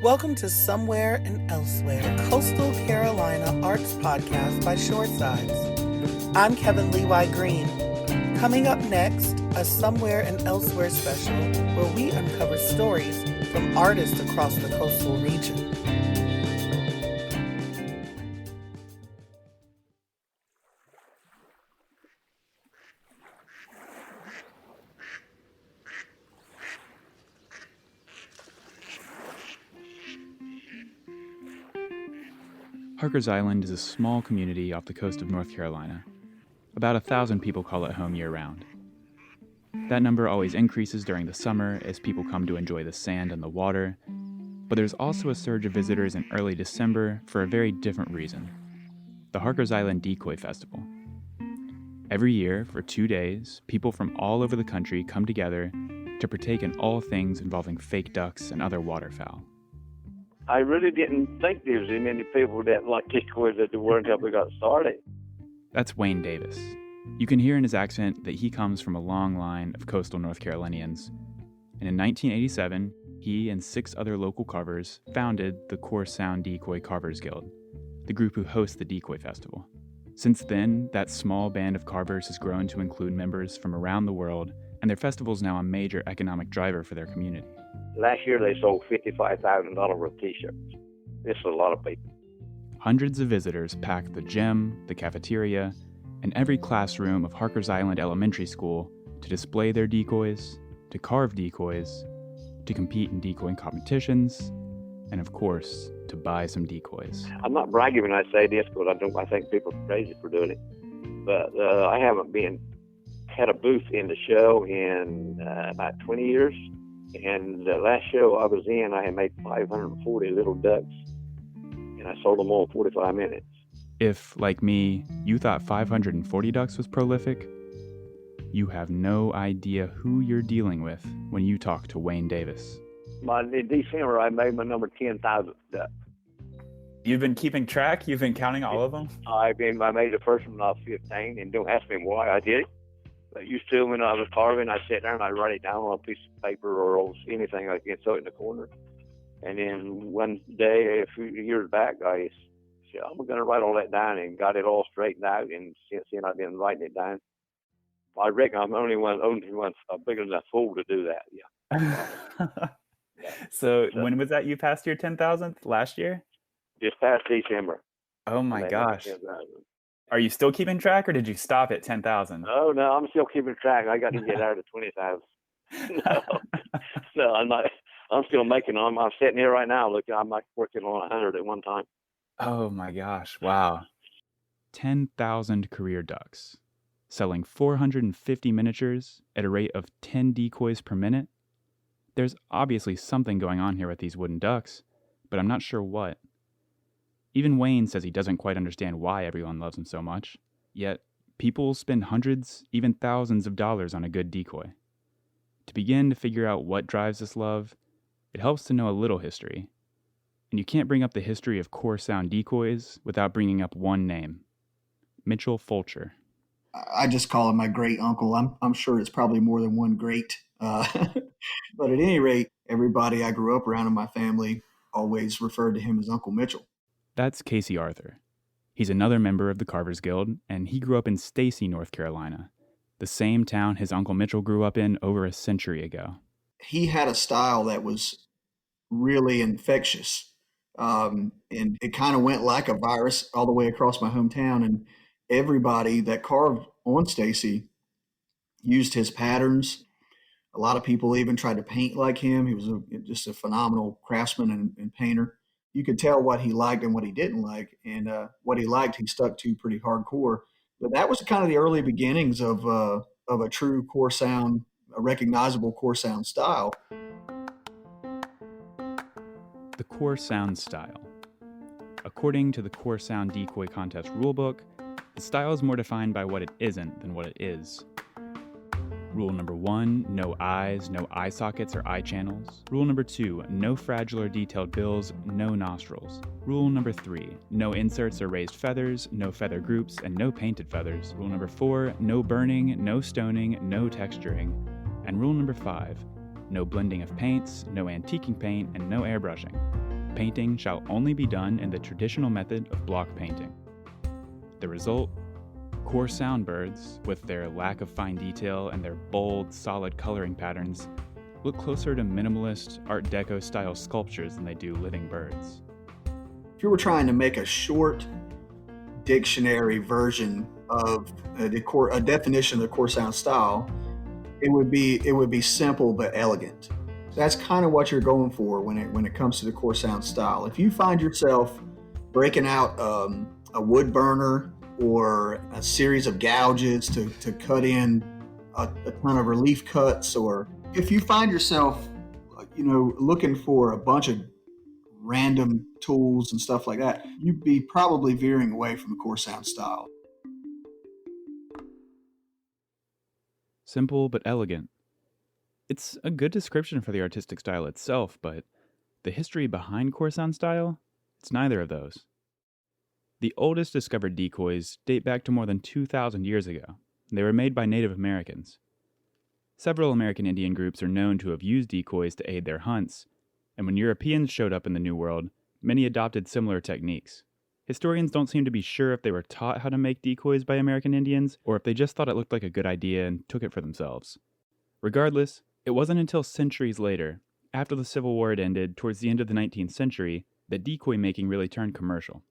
Welcome to Somewhere and Elsewhere, Coastal Carolina Arts Podcast by Shoresides. I'm Kevin Levi Green. Coming up next, a Somewhere and Elsewhere special where we uncover stories from artists across the coastal region. Harkers Island is a small community off the coast of North Carolina. About 1,000 people call it home year-round. That number always increases during the summer as people come to enjoy the sand and the water, but there's also a surge of visitors in early December for a very different reason: the Harkers Island Decoy Festival. Every year, for 2 days, people from all over the country come together to partake in all things involving fake ducks and other waterfowl. I really didn't think there was many people that like decoys that there were until we got started. That's Wayne Davis. You can hear in his accent that he comes from a long line of coastal North Carolinians. And in 1987, he and 6 other local carvers founded the Core Sound Decoy Carvers Guild, the group who hosts the Decoy Festival. Since then, that small band of carvers has grown to include members from around the world, and their festival is now a major economic driver for their community. Last year they sold $55,000 worth of t-shirts. This is a lot of people. Hundreds of visitors pack the gym, the cafeteria, and every classroom of Harkers Island Elementary School to display their decoys, to carve decoys, to compete in decoying competitions, and of course, to buy some decoys. I'm not bragging when I say this, but I think people are crazy for doing it. But I haven't had a booth in the show in about 20 years. And the last show I was in, I had made 540 little ducks, and I sold them all in 45 minutes. If, like me, you thought 540 ducks was prolific, you have no idea who you're dealing with when you talk to Wayne Davis. In December, I made my number 10,000th duck. You've been keeping track? You've been counting all of them? I made the first one when I was 15, and don't ask me why I did it. I used to, when I was carving, I'd sit there and I'd write it down on a piece of paper or anything I could throw it in the corner. And then one day, a few years back, I said, I'm going to write all that down, and got it all straightened out. And since then, I've been writing it down. I reckon I'm the only one big enough fool to do that, yeah. So when was that you passed your 10,000th? Last year? This past December. Oh my gosh. Are you still keeping track, or did you stop at 10,000? Oh, no, I'm still keeping track. I got to get out of 20,000. No, I'm not. I'm still making them. I'm sitting here right now. Look, I'm like working on 100 at one time. Oh my gosh. Wow. 10,000 career ducks, selling 450 miniatures at a rate of 10 decoys per minute. There's obviously something going on here with these wooden ducks, but I'm not sure what. Even Wayne says he doesn't quite understand why everyone loves them so much. Yet, people spend hundreds, even thousands of dollars on a good decoy. To begin to figure out what drives this love, it helps to know a little history. And you can't bring up the history of Core Sound decoys without bringing up one name: Mitchell Fulcher. I just call him my great uncle. I'm sure it's probably more than one great. But at any rate, everybody I grew up around in my family always referred to him as Uncle Mitchell. That's Casey Arthur. He's another member of the Carvers Guild, and he grew up in Stacy, North Carolina, the same town his Uncle Mitchell grew up in over a century ago. He had a style that was really infectious, and it kind of went like a virus all the way across my hometown, and everybody that carved on Stacy used his patterns. A lot of people even tried to paint like him. He was just a phenomenal craftsman and painter. You could tell what he liked and what he didn't like, and what he liked, he stuck to pretty hardcore. But that was kind of the early beginnings of a true core sound, a recognizable core sound style. The core sound style. According to the Core Sound Decoy Contest rulebook, the style is more defined by what it isn't than what it is. Rule number 1, no eyes, no eye sockets or eye channels. Rule number 2, no fragile or detailed bills, no nostrils. Rule number 3, no inserts or raised feathers, no feather groups, and no painted feathers. Rule number 4, no burning, no stoning, no texturing. And rule number 5, no blending of paints, no antiquing paint, and no airbrushing. Painting shall only be done in the traditional method of block painting. The result? Core sound birds, with their lack of fine detail and their bold, solid coloring patterns, look closer to minimalist Art Deco style sculptures than they do living birds. If you were trying to make a short dictionary version of a definition of the core sound style, it would be simple but elegant. That's kind of what you're going for when it comes to the core sound style. If you find yourself breaking out a wood burner or a series of gouges to cut in a ton of relief cuts, or if you find yourself, looking for a bunch of random tools and stuff like that, you'd be probably veering away from the core sound style. Simple but elegant. It's a good description for the artistic style itself, but the history behind core sound style, it's neither of those. The oldest discovered decoys date back to more than 2,000 years ago. They were made by Native Americans. Several American Indian groups are known to have used decoys to aid their hunts, and when Europeans showed up in the New World, many adopted similar techniques. Historians don't seem to be sure if they were taught how to make decoys by American Indians, or if they just thought it looked like a good idea and took it for themselves. Regardless, it wasn't until centuries later, after the Civil War had ended towards the end of the 19th century, that decoy making really turned commercial.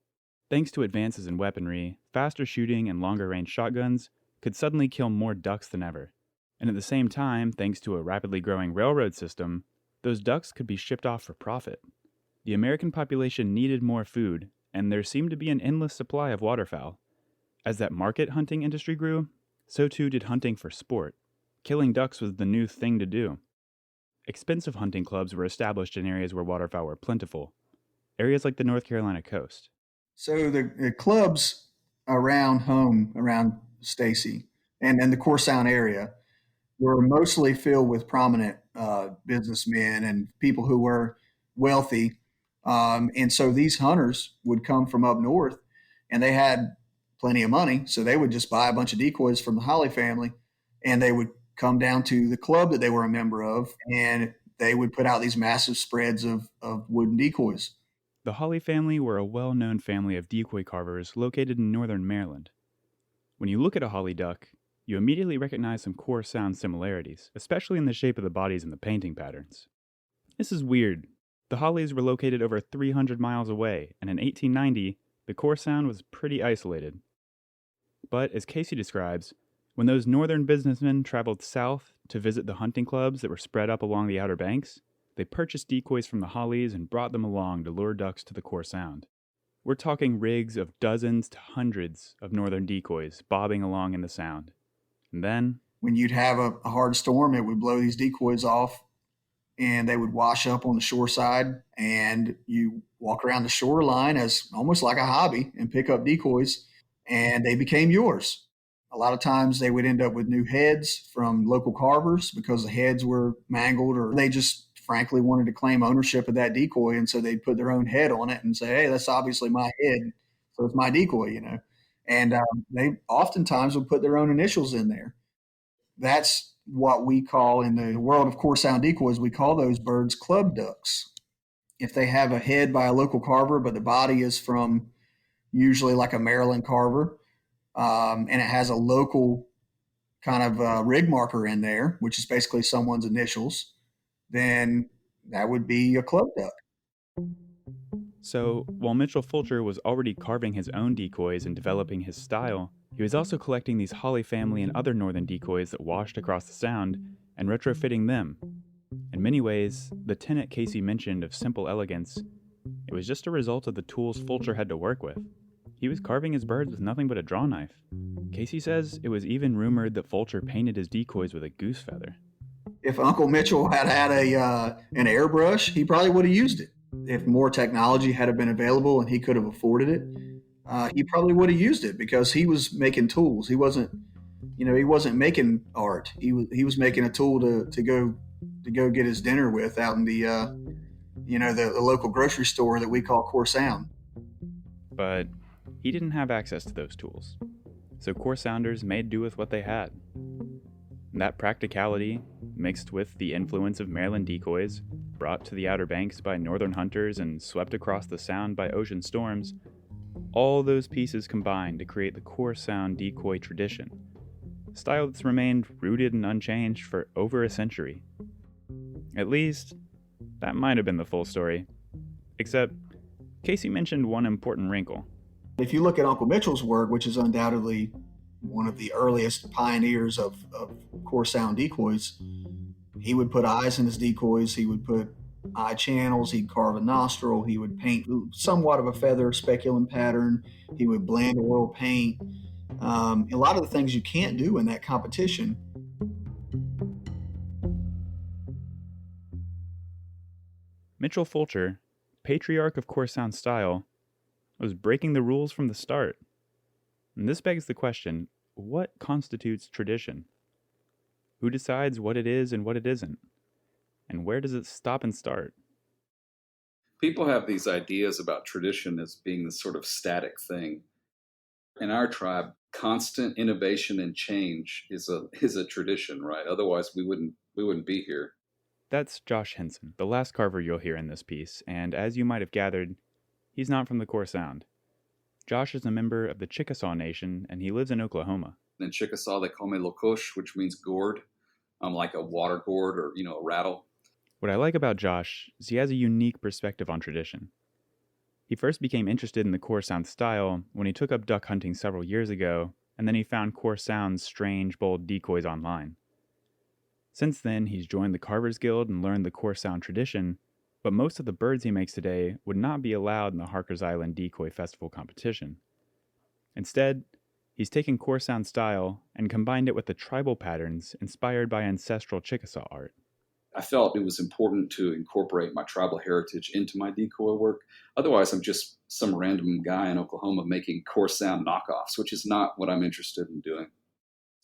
Thanks to advances in weaponry, faster shooting and longer-range shotguns could suddenly kill more ducks than ever. And at the same time, thanks to a rapidly growing railroad system, those ducks could be shipped off for profit. The American population needed more food, and there seemed to be an endless supply of waterfowl. As that market hunting industry grew, so too did hunting for sport. Killing ducks was the new thing to do. Expensive hunting clubs were established in areas where waterfowl were plentiful, areas like the North Carolina coast. So the clubs around Stacy and the core sound area were mostly filled with prominent businessmen and people who were wealthy. And so these hunters would come from up north, and they had plenty of money. So they would just buy a bunch of decoys from the Holly family, and they would come down to the club that they were a member of, and they would put out these massive spreads of wooden decoys. The Holly family were a well-known family of decoy carvers located in northern Maryland. When you look at a holly duck, you immediately recognize some core sound similarities, especially in the shape of the bodies and the painting patterns. This is weird. The Hollies were located over 300 miles away, and in 1890, the core sound was pretty isolated. But as Casey describes, when those northern businessmen traveled south to visit the hunting clubs that were spread up along the Outer Banks, they purchased decoys from the Hollies and brought them along to lure ducks to the core sound. We're talking rigs of dozens to hundreds of northern decoys bobbing along in the sound. And then, when you'd have a hard storm, it would blow these decoys off, and they would wash up on the shore side, and you walk around the shoreline as almost like a hobby and pick up decoys, and they became yours. A lot of times they would end up with new heads from local carvers because the heads were mangled, or they just frankly wanted to claim ownership of that decoy. And so they'd put their own head on it and say, hey, that's obviously my head, so it's my decoy, And they oftentimes would put their own initials in there. That's what we call, in the world of core sound decoys, we call those birds club ducks. If they have a head by a local carver, but the body is from usually like a Maryland carver, and it has a local kind of rig marker in there, which is basically someone's initials, then that would be a club duck. So, while Mitchell Fulcher was already carving his own decoys and developing his style, he was also collecting these Holly family and other northern decoys that washed across the sound and retrofitting them. In many ways, the tenet Casey mentioned of simple elegance, it was just a result of the tools Fulcher had to work with. He was carving his birds with nothing but a draw knife. Casey says it was even rumored that Fulcher painted his decoys with a goose feather. If Uncle Mitchell had an airbrush, he probably would have used it. If more technology had been available and he could have afforded it, he probably would have used it, because he was making tools. He wasn't making art. He was making a tool to go get his dinner with out in the local grocery store that we call Core Sound. But he didn't have access to those tools, so Core Sounders made do with what they had. And that practicality, mixed with the influence of Maryland decoys, brought to the Outer Banks by northern hunters and swept across the Sound by ocean storms, all those pieces combine to create the core sound decoy tradition, a style that's remained rooted and unchanged for over a century. At least, that might have been the full story. Except, Casey mentioned one important wrinkle. If you look at Uncle Mitchell's work, which is undoubtedly one of the earliest pioneers of core sound decoys, he would put eyes in his decoys, he would put eye channels, he'd carve a nostril, he would paint somewhat of a feather speculum pattern, he would blend oil paint. A lot of the things you can't do in that competition. Mitchell Fulcher, patriarch of core sound style, was breaking the rules from the start. And this begs the question, what constitutes tradition? Who decides what it is and what it isn't? And where does it stop and start? People have these ideas about tradition as being this sort of static thing. In our tribe, constant innovation and change is a tradition, right? Otherwise, we wouldn't be here. That's Josh Henson, the last carver you'll hear in this piece, and as you might have gathered, he's not from the core sound. Josh is a member of the Chickasaw Nation, and he lives in Oklahoma. In Chickasaw, they call me Lokosh, which means gourd. I'm like a water gourd or, a rattle. What I like about Josh is he has a unique perspective on tradition. He first became interested in the core sound style when he took up duck hunting several years ago, and then he found core sound's strange, bold decoys online. Since then, he's joined the Carvers Guild and learned the core sound tradition, but most of the birds he makes today would not be allowed in the Harkers Island Decoy Festival competition. Instead, he's taken core sound style and combined it with the tribal patterns inspired by ancestral Chickasaw art. I felt it was important to incorporate my tribal heritage into my decoy work. Otherwise, I'm just some random guy in Oklahoma making core sound knockoffs, which is not what I'm interested in doing.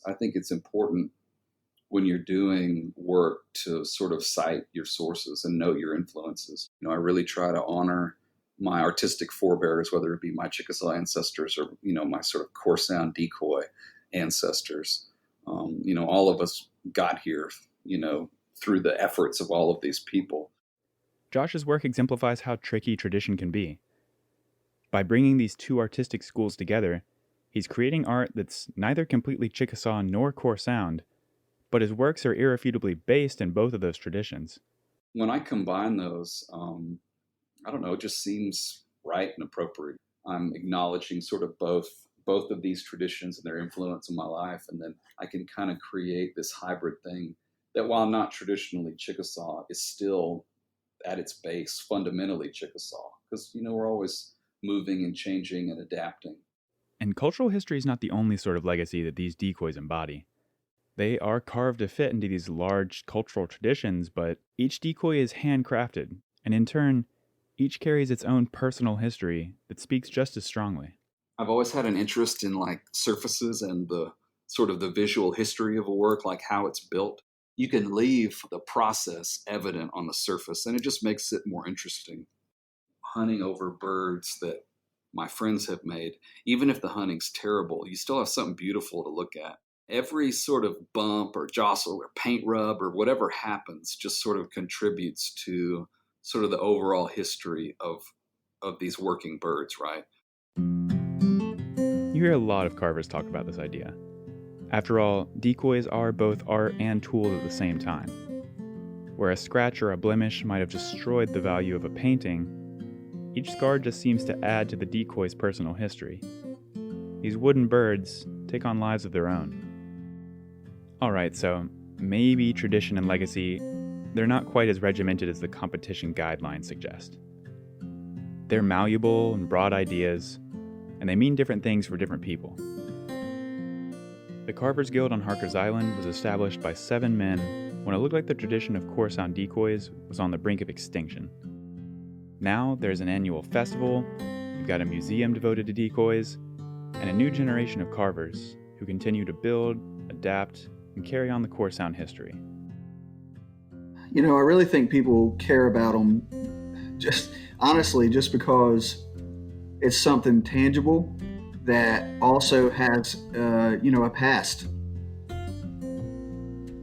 I think it's important when you're doing work to sort of cite your sources and know your influences. I really try to honor my artistic forebears, whether it be my Chickasaw ancestors or, my sort of core sound decoy ancestors. All of us got here, through the efforts of all of these people. Josh's work exemplifies how tricky tradition can be. By bringing these two artistic schools together, he's creating art that's neither completely Chickasaw nor core sound, but his works are irrefutably based in both of those traditions. When I combine those, it just seems right and appropriate. I'm acknowledging sort of both of these traditions and their influence in my life, and then I can kind of create this hybrid thing that, while not traditionally Chickasaw, is still at its base fundamentally Chickasaw, because we're always moving and changing and adapting. And cultural history is not the only sort of legacy that these decoys embody. They are carved to fit into these large cultural traditions, but each decoy is handcrafted, and in turn, each carries its own personal history that speaks just as strongly. I've always had an interest in surfaces and the sort of the visual history of a work, like how it's built. You can leave the process evident on the surface, and it just makes it more interesting. Hunting over birds that my friends have made, even if the hunting's terrible, you still have something beautiful to look at. Every sort of bump or jostle or paint rub or whatever happens just sort of contributes to sort of the overall history of these working birds, right? You hear a lot of carvers talk about this idea. After all, decoys are both art and tools at the same time. Where a scratch or a blemish might have destroyed the value of a painting, each scar just seems to add to the decoy's personal history. These wooden birds take on lives of their own. Alright, so maybe tradition and legacy, they're not quite as regimented as the competition guidelines suggest. They're malleable and broad ideas, and they mean different things for different people. The Carvers Guild on Harkers Island was established by 7 men when it looked like the tradition of core sound decoys was on the brink of extinction. Now there's an annual festival, we've got a museum devoted to decoys, and a new generation of carvers who continue to build, adapt, and carry on the core sound history. I really think people care about them just because it's something tangible that also has, a past.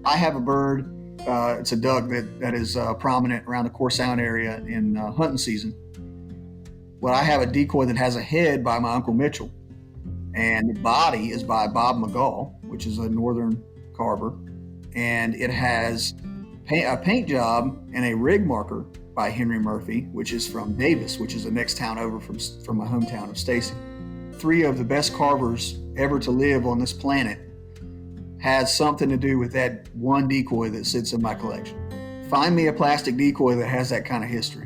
I have a bird It's a duck that is prominent around the Core Sound area in hunting season. Well, I have a decoy that has a head by my Uncle Mitchell, and the body is by Bob McGaw, which is a northern carver, and it has a paint job and a rig marker by Henry Murphy, which is from Davis, which is the next town over from my hometown of Stacy. 3 of the best carvers ever to live on this planet has something to do with that one decoy that sits in my collection. Find me a plastic decoy that has that kind of history.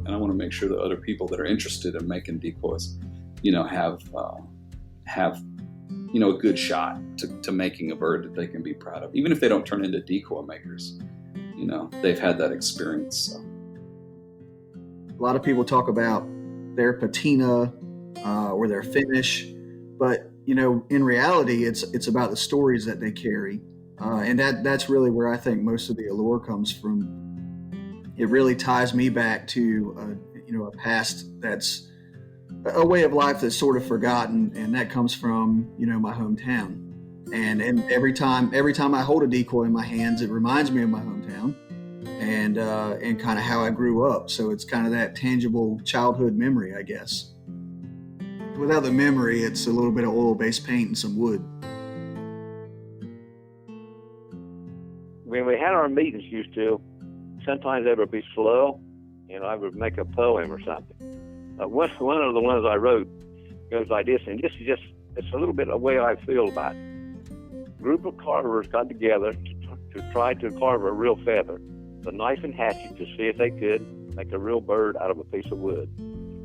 And I want to make sure that other people that are interested in making decoys, have a good shot to making a bird that they can be proud of. Even if they don't turn into decoy makers, they've had that experience. So. A lot of people talk about their patina or their finish, but in reality, it's about the stories that they carry, and that's really where I think most of the allure comes from. It really ties me back to a past that's a way of life that's sort of forgotten, and that comes from my hometown. And every time I hold a decoy in my hands, it reminds me of my hometown and kind of how I grew up. So it's kind of that tangible childhood memory, I guess. Without the memory, it's a little bit of oil-based paint and some wood. When we had our meetings used to, sometimes they would be slow, I would make a poem or something. One of the ones I wrote goes like this, and this is just, it's a little bit the way I feel about it. A group of carvers got together to try to carve a real feather, the knife and hatchet to see if they could make a real bird out of a piece of wood.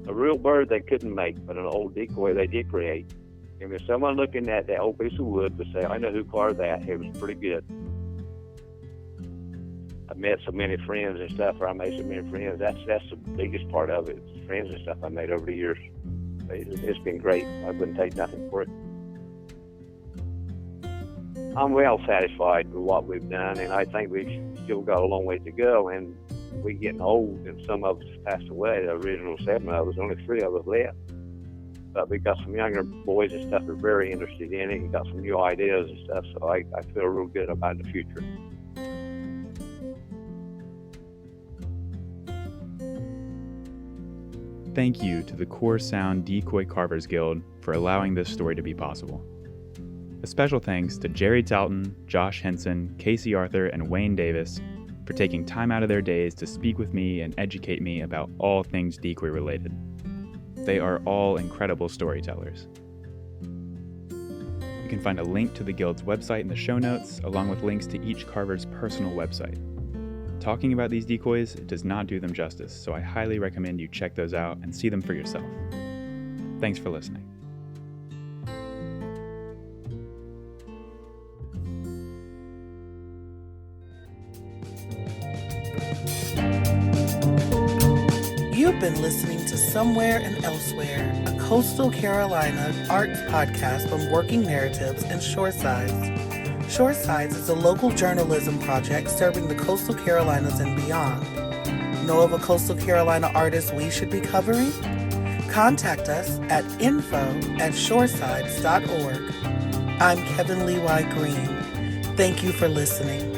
A real bird they couldn't make, but an old decoy they did create. And if someone looking at that old piece of wood would say, I know who carved that, it was pretty good. I met so many friends and stuff, or I made so many friends. That's the biggest part of it, friends and stuff I made over the years. It's been great. I wouldn't take nothing for it. I'm well satisfied with what we've done, and I think we've still got a long way to go, and we're getting old, and some of us passed away. The original 7 of us, only 3 of us left. But we got some younger boys and stuff that are very interested in it and got some new ideas and stuff, so I feel real good about the future. Thank you to the Core Sound Decoy Carvers Guild for allowing this story to be possible. A special thanks to Jerry Talton, Josh Henson, Casey Arthur, and Wayne Davis for taking time out of their days to speak with me and educate me about all things decoy related. They are all incredible storytellers. You can find a link to the Guild's website in the show notes, along with links to each carver's personal website. Talking about these decoys does not do them justice, so I highly recommend you check those out and see them for yourself. Thanks for listening. You've been listening to Somewhere and Elsewhere, a Coastal Carolina arts podcast from Working Narratives and Shoresides. Shoresides is a local journalism project serving the coastal Carolinas and beyond. Know of a coastal Carolina artist we should be covering? Contact us at info@shoresides.org. I'm Kevin Levi Green. Thank you for listening.